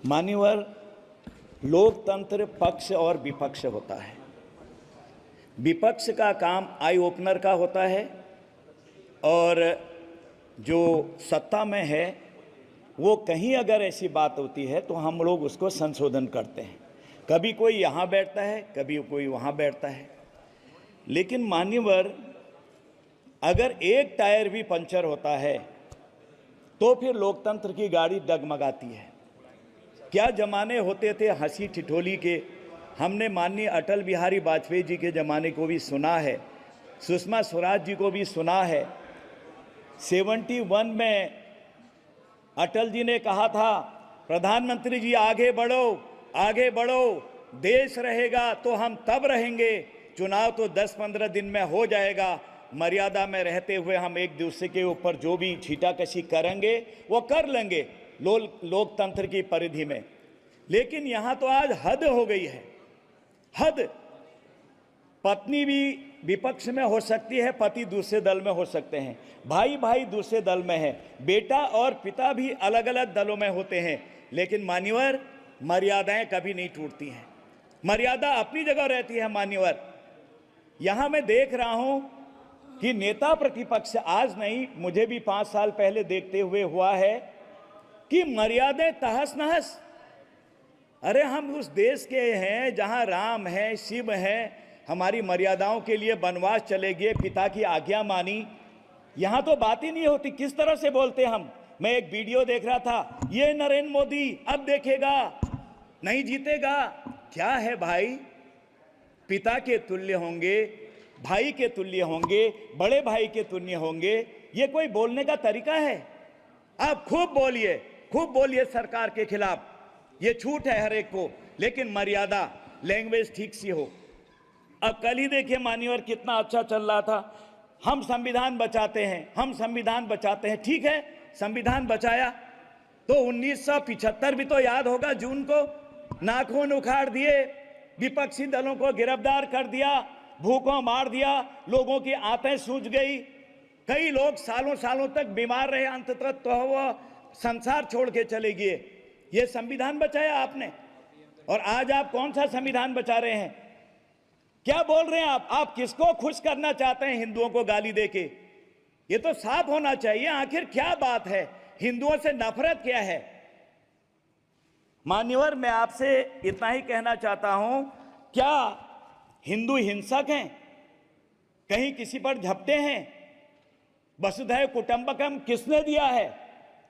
मान्यवर, लोकतंत्र पक्ष और विपक्ष होता है। विपक्ष का काम आई ओपनर का होता है और जो सत्ता में है वो कहीं अगर ऐसी बात होती है तो हम लोग उसको संशोधन करते हैं। कभी कोई यहाँ बैठता है, कभी कोई वहाँ बैठता है। लेकिन मान्यवर, अगर एक टायर भी पंचर होता है तो फिर लोकतंत्र की गाड़ी डगमगाती है। क्या जमाने होते थे हंसी ठिठोली के। हमने माननीय अटल बिहारी वाजपेयी जी के ज़माने को भी सुना है, सुषमा स्वराज जी को भी सुना है। 71 में अटल जी ने कहा था, प्रधानमंत्री जी आगे बढ़ो, आगे बढ़ो, देश रहेगा तो हम तब रहेंगे, चुनाव तो 10-15 दिन में हो जाएगा, मर्यादा में रहते हुए हम एक दूसरे के ऊपर जो भी छीटाकशी करेंगे वो कर लेंगे लोकतंत्र की परिधि में। लेकिन यहाँ तो आज हद हो गई है, हद। पत्नी भी विपक्ष में हो सकती है, पति दूसरे दल में हो सकते हैं, भाई भाई दूसरे दल में है, बेटा और पिता भी अलग अलग दलों में होते हैं। लेकिन मान्यवर, मर्यादाएं कभी नहीं टूटती हैं, मर्यादा अपनी जगह रहती है। मान्यवर, यहाँ मैं देख रहा हूँ कि नेता प्रतिपक्ष, आज नहीं मुझे भी 5 साल पहले देखते हुए हुआ है कि मर्यादाएं तहस नहस। अरे हम उस देश के हैं जहाँ राम है, शिव है, हमारी मर्यादाओं के लिए वनवास चले गए, पिता की आज्ञा मानी। यहाँ तो बात ही नहीं होती। किस तरह से बोलते हम। मैं एक वीडियो देख रहा था, ये नरेंद्र मोदी अब देखेगा, नहीं जीतेगा। क्या है भाई, पिता के तुल्य होंगे, भाई के तुल्य होंगे, बड़े भाई के तुल्य होंगे। ये कोई बोलने का तरीका है? आप खूब बोलिए, खूब बोलिए सरकार के खिलाफ, ये छूट है हर एक को, लेकिन मर्यादा, लैंग्वेज ठीक सी हो। अब कल ही देखिए मान्यवर, कितना अच्छा चल रहा था, हम संविधान बचाते हैं, हम संविधान बचाते हैं। ठीक है, संविधान बचाया तो 1975 भी तो याद होगा, जून को नाखून उखाड़ दिए, विपक्षी दलों को गिरफ्तार कर दिया, भूखों मार दिया, लोगों की आंतें सूज गई, कई लोग सालों सालों तक बीमार रहे, अंततः तो वो संसार छोड़ के चले गए। ये संविधान बचाया आपने, और आज आप कौन सा संविधान बचा रहे हैं? क्या बोल रहे हैं आप किसको खुश करना चाहते हैं हिंदुओं को गाली देके? ये तो साफ होना चाहिए, आखिर क्या बात है, हिंदुओं से नफरत क्या है? मान्यवर, मैं आपसे इतना ही कहना चाहता हूं, क्या हिंदू हिंसक हैं? कहीं किसी पर झपटे हैं? वसुधैव कुटुंबकम किसने दिया है?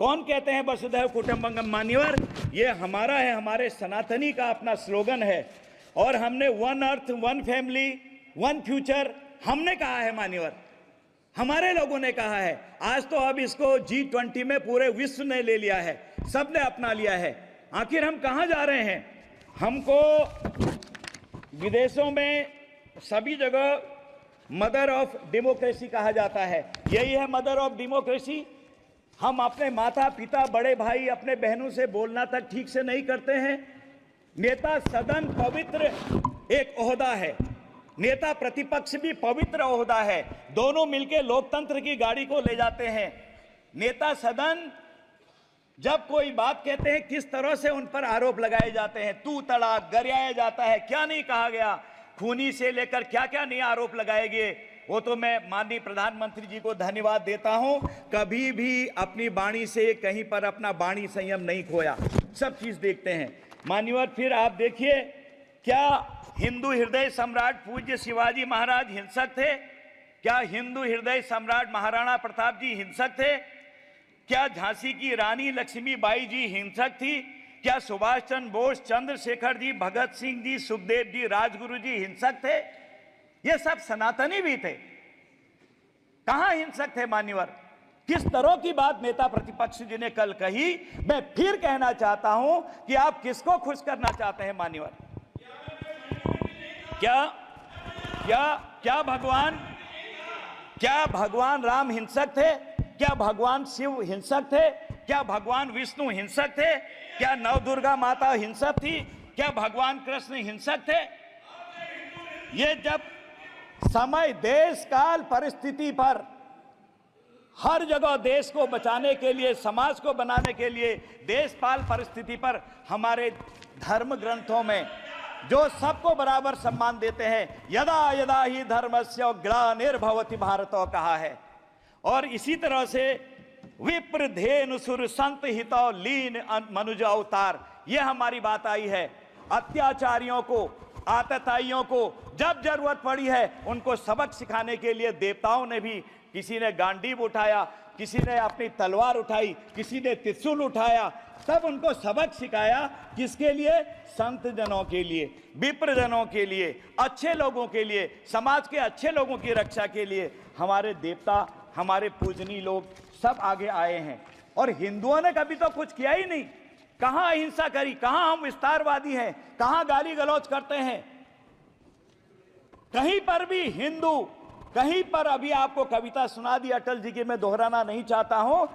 कौन कहते हैं वसुधैव कुटुंबकम? मान्यवर, ये हमारा है, हमारे सनातनी का अपना स्लोगन है, और हमने one earth, one family, one future हमने कहा है। मान्यवर, हमारे लोगों ने कहा है। आज तो अब इसको G20 में पूरे विश्व ने ले लिया है, सबने अपना लिया है। आखिर हम कहां जा रहे हैं? हमको विदेशों में सभी जगह मदर ऑफ डेमोक्रेसी कहा जाता है। यही है मदर ऑफ डेमोक्रेसी? हम अपने माता पिता, बड़े भाई, अपने बहनों से बोलना तक ठीक से नहीं करते हैं। नेता सदन पवित्र एक ओहदा है, नेता प्रतिपक्ष भी पवित्र ओहदा है, दोनों मिलकर लोकतंत्र की गाड़ी को ले जाते हैं। नेता सदन जब कोई बात कहते हैं, किस तरह से उन पर आरोप लगाए जाते हैं, तू तड़ाक गरियाया जाता है, क्या नहीं कहा गया, खूनी से लेकर क्या क्या नहीं आरोप लगाए गए। वो तो मैं माननीय प्रधानमंत्री जी को धन्यवाद देता हूं, कभी भी अपनी वाणी से कहीं पर अपना वाणी संयम नहीं खोया, सब चीज देखते हैं। मान्यवर, फिर आप देखिए, क्या हिंदू हृदय सम्राट पूज्य शिवाजी महाराज हिंसक थे? क्या हिंदू हृदय सम्राट महाराणा प्रताप जी हिंसक थे? क्या झांसी की रानी लक्ष्मीबाई जी हिंसक थी? क्या सुभाष चंद्र बोस, चंद्रशेखर जी, भगत सिंह जी, सुखदेव जी, राजगुरु जी हिंसक थे? ये सब सनातनी भी थे, कहां हिंसक थे? मान्यवर, किस तरह की बात नेता प्रतिपक्ष जी ने कल कही, मैं फिर कहना चाहता हूं कि आप किसको खुश करना चाहते हैं? मान्यवर, क्या भगवान राम हिंसक थे? क्या भगवान शिव हिंसक थे? क्या भगवान विष्णु हिंसक थे? क्या नवदुर्गा माता हिंसक थी? क्या भगवान कृष्ण हिंसक थे? ये जब समय, देश, काल, परिस्थिति पर हर जगह देश को बचाने के लिए, समाज को बनाने के लिए, देशपाल परिस्थिति पर हमारे धर्म ग्रंथों में जो सबको बराबर सम्मान देते हैं, यदा यदा ही धर्मस्य ग्लानिर्भवति भारतो कहा है। और इसी तरह से विप्र धेनु सुर संत हितो लीन मनुज अवतार, ये हमारी बात आई है। अत्याचारियों को, आतताइयों को जब जरूरत पड़ी है उनको सबक सिखाने के लिए देवताओं ने भी, किसी ने गांडीव उठाया, किसी ने अपनी तलवार उठाई, किसी ने त्रिशूल उठाया, तब उनको सबक सिखाया। किसके लिए? संत जनों के लिए, विप्र जनों के लिए, अच्छे लोगों के लिए, समाज के अच्छे लोगों की रक्षा के लिए हमारे देवता, हमारे पूजनीय लोग सब आगे आए हैं। और हिंदुओं ने कभी तो कुछ किया ही नहीं। कहां अहिंसा करी, कहां हम विस्तारवादी हैं, कहां गाली गलौज करते हैं, कहीं पर भी हिंदू, कहीं पर अभी आपको कविता सुना दी अटल जी की, मैं दोहराना नहीं चाहता हूं,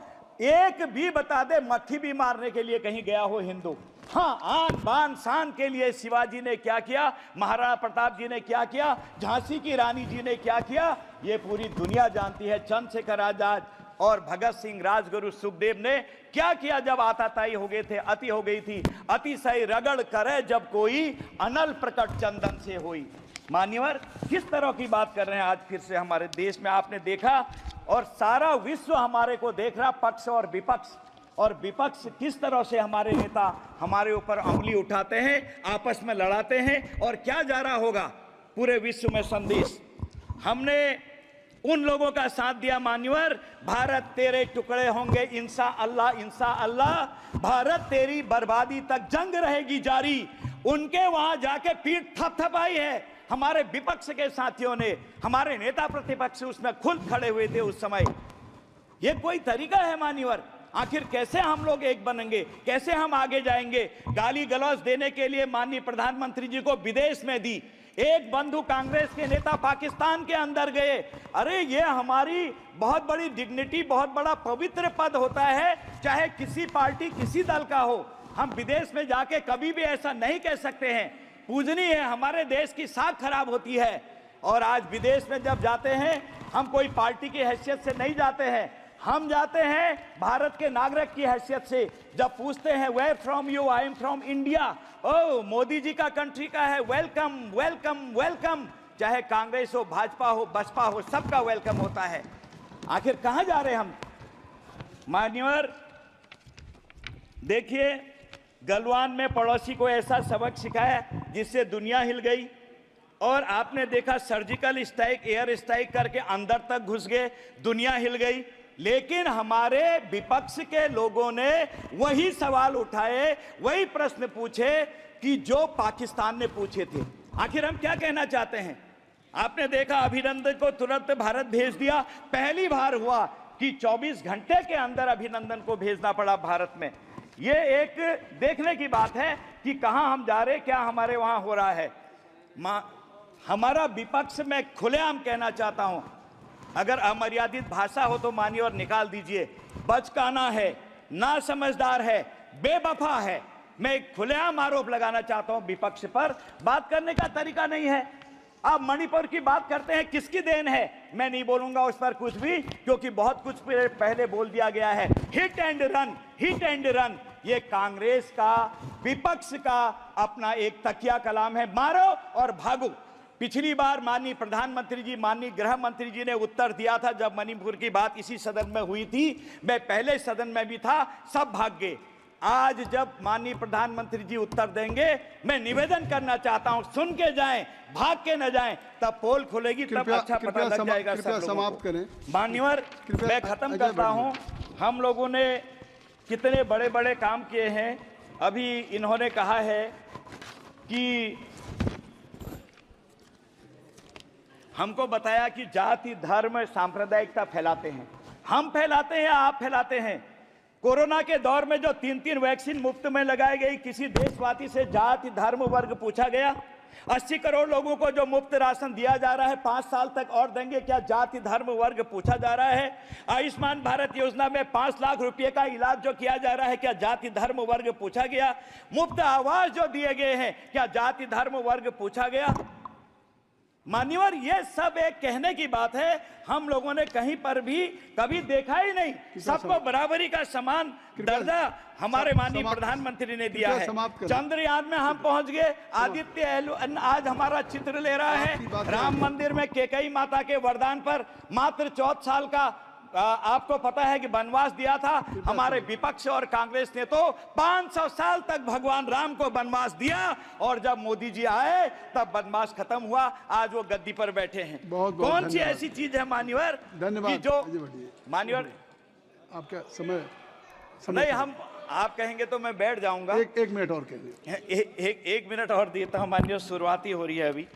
एक भी बता दे मक्खी भी मारने के लिए कहीं गया हो हिंदू। हाँ, आन बान शान के लिए शिवाजी ने क्या किया, महाराणा प्रताप जी ने क्या किया, झांसी की रानी जी ने क्या किया, ये पूरी दुनिया जानती है। चंद्रशेखर आजाद और भगत सिंह, राजगुरु सुखदेव ने क्या किया जब आताताई हो गए थे, अति हो गई थी। अतिशय रगड़ करे जब कोई, अनल प्रकट चंदन से होई। मान्यवर, किस तरह की बात कर रहे हैं आज फिर से हमारे देश में, आपने देखा, और सारा विश्व हमारे को देख रहा, पक्ष और विपक्ष। और विपक्ष किस तरह से हमारे नेता हमारे ऊपर अंगुली उठाते हैं, आपस में लड़ाते हैं, और क्या जा रहा होगा पूरे विश्व में संदेश। हमने उन लोगों का साथ दिया मान्यवर, भारत तेरे टुकड़े होंगे इंशा अल्लाह, भारत तेरी बर्बादी तक जंग रहेगी जारी। उनके वहां जाके पीठ थपथपाई है हमारे विपक्ष के साथियों ने, हमारे नेता प्रतिपक्ष उसमें खुद खड़े हुए थे उस समय। ये कोई तरीका है मान्यवर? आखिर कैसे हम लोग एक बनेंगे, कैसे हम आगे जाएंगे? गाली गलौज देने के लिए माननीय प्रधानमंत्री जी को विदेश में दी, एक बंधु कांग्रेस के नेता पाकिस्तान के अंदर गए। अरे ये हमारी बहुत बड़ी डिग्निटी, बहुत बड़ा पवित्र पद होता है, चाहे किसी पार्टी, किसी दल का हो। हम विदेश में जाके कभी भी ऐसा नहीं कह सकते हैं, पूजनीय है, हमारे देश की साख खराब होती है। और आज विदेश में जब जाते हैं, हम कोई पार्टी की हैसियत से नहीं जाते हैं, हम जाते हैं भारत के नागरिक की हैसियत से। जब पूछते हैं where from you, I am from India, oh Modi ji का कंट्री का है, वेलकम वेलकम वेलकम। चाहे कांग्रेस हो, भाजपा हो, बसपा हो, सबका वेलकम होता है। आखिर कहां जा रहे हैं हम? मान्यवर देखिए, गलवान में पड़ोसी को ऐसा सबक सिखाया जिससे दुनिया हिल गई। और आपने देखा सर्जिकल स्ट्राइक, एयर स्ट्राइक करके अंदर तक घुस गए, दुनिया हिल गई। लेकिन हमारे विपक्ष के लोगों ने वही सवाल उठाए, वही प्रश्न पूछे कि जो पाकिस्तान ने पूछे थे। आखिर हम क्या कहना चाहते हैं? आपने देखा अभिनंदन को तुरंत भारत भेज दिया। पहली बार हुआ कि 24 घंटे के अंदर अभिनंदन को भेजना पड़ा भारत में। ये एक देखने की बात है कि कहां हम जा रहे, क्या हमारे वहां हो रहा है। हमारा विपक्ष में खुलेआम कहना चाहता हूं, अगर अमर्यादित भाषा हो तो मानिए और निकाल दीजिए। बचकाना है, ना समझदार है, बेवफा है। मैं खुलेआम आरोप लगाना चाहता हूं विपक्ष पर। बात करने का तरीका नहीं है। आप मणिपुर की बात करते हैं, किसकी देन है? मैं नहीं बोलूंगा उस पर कुछ भी, क्योंकि बहुत कुछ पहले बोल दिया गया है। Hit and run, hit and run, ये कांग्रेस का, विपक्ष का अपना एक तकिया कलाम है, मारो और भागो। पिछली बार माननीय प्रधानमंत्री जी, माननीय गृह मंत्री जी ने उत्तर दिया था जब मणिपुर की बात इसी सदन में हुई थी, मैं पहले सदन में भी था, सब भाग गए। आज जब माननीय प्रधानमंत्री जी उत्तर देंगे, मैं निवेदन करना चाहता हूं, सुन के जाएं, भाग के न जाएं, तब पोल खुलेगी, तब अच्छा पता लग जाएगा सब लोगों को। समाप्त करें मान्यवर, मैं खत्म करता हूं। हम लोगों ने कितने बड़े बड़े काम किए हैं। अभी इन्होंने कहा है कि हमको बताया कि जाति धर्म सांप्रदायिकता फैलाते हैं। हम फैलाते हैं, आप फैलाते हैं। कोरोना के दौर में जो 3-3 वैक्सीन मुफ्त में लगाई गई, किसी देशवासी से जाति धर्म वर्ग पूछा गया? 80 करोड़ लोगों को जो मुफ्त राशन दिया जा रहा है, 5 साल तक और देंगे, क्या जाति धर्म वर्ग पूछा जा रहा है? आयुष्मान भारत योजना में 5 लाख रुपए का इलाज जो किया जा रहा है, क्या जाति धर्म वर्ग पूछा गया? मुफ्त आवास जो दिए गए हैं, क्या जाति धर्म वर्ग पूछा गया? मान्यवर ये सब एक कहने की बात है, हम लोगों ने कहीं पर भी कभी देखा ही नहीं। सबको बराबरी का समान दर्जा हमारे माननीय प्रधानमंत्री ने दिया है। चंद्रयान में हम पहुंच गए। आदित्य एल आज हमारा चित्र ले रहा है राम मंदिर में कैकेयी माता के वरदान पर। मात्र 14 साल का आपको पता है कि वनवास दिया था हमारे विपक्ष और कांग्रेस ने, तो 500 साल तक भगवान राम को वनवास दिया और जब मोदी जी आए तब वनवास खत्म हुआ। आज वो गद्दी पर बैठे हैं। कौन सी ऐसी चीज है मान्यवर, धन्यवाद जो मान्यवर आपका समय नहीं, हम आप कहेंगे तो मैं बैठ जाऊंगा। एक मिनट और कहिए। एक मिनट और देता हूं मान्यवर, शुरुआती हो रही है अभी।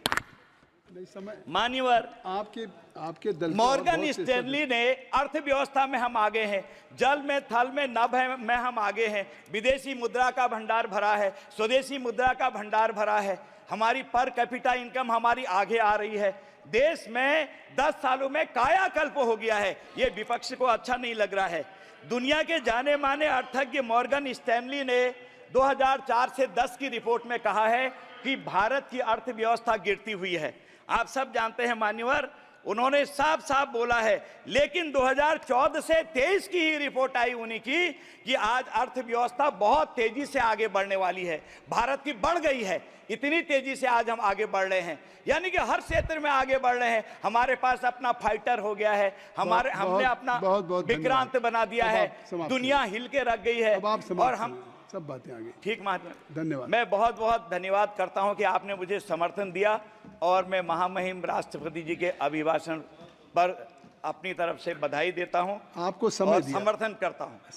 समय मान्यवर, आपके दल मॉर्गन स्टैनली ने अर्थव्यवस्था में हम आगे हैं, जल में थल में नभ में हम आगे हैं, विदेशी मुद्रा का भंडार भरा है, स्वदेशी मुद्रा का भंडार भरा है, हमारी पर कैपिटा इनकम हमारी आगे आ रही है। देश में 10 सालों में कायाकल्प हो गया है। ये विपक्ष को अच्छा नहीं लग रहा है। दुनिया के जाने माने अर्थज्ञ मॉर्गन स्टैनली ने 2004 से 10 की रिपोर्ट में कहा है कि भारत की अर्थव्यवस्था गिरती हुई है। आप सब जानते हैं मान्यवर, उन्होंने साफ साफ बोला है। लेकिन 2014 से 23 की ही रिपोर्ट आई उन्हीं की कि आज अर्थव्यवस्था बहुत तेजी से आगे बढ़ने वाली है। भारत की बढ़ गई है, इतनी तेजी से आज हम आगे बढ़ रहे हैं, यानी कि हर क्षेत्र में आगे बढ़ रहे हैं। हमारे पास अपना फाइटर हो गया है, हमने अपना विक्रांत बना दिया है, दुनिया हिल के रख गई है और हम सब बातें आगे। ठीक महात्मा, धन्यवाद। मैं बहुत बहुत धन्यवाद करता हूं कि आपने मुझे समर्थन दिया और मैं महामहिम राष्ट्रपति जी के अभिभाषण पर अपनी तरफ से बधाई देता हूं, आपको समय दिया, समर्थन करता हूं।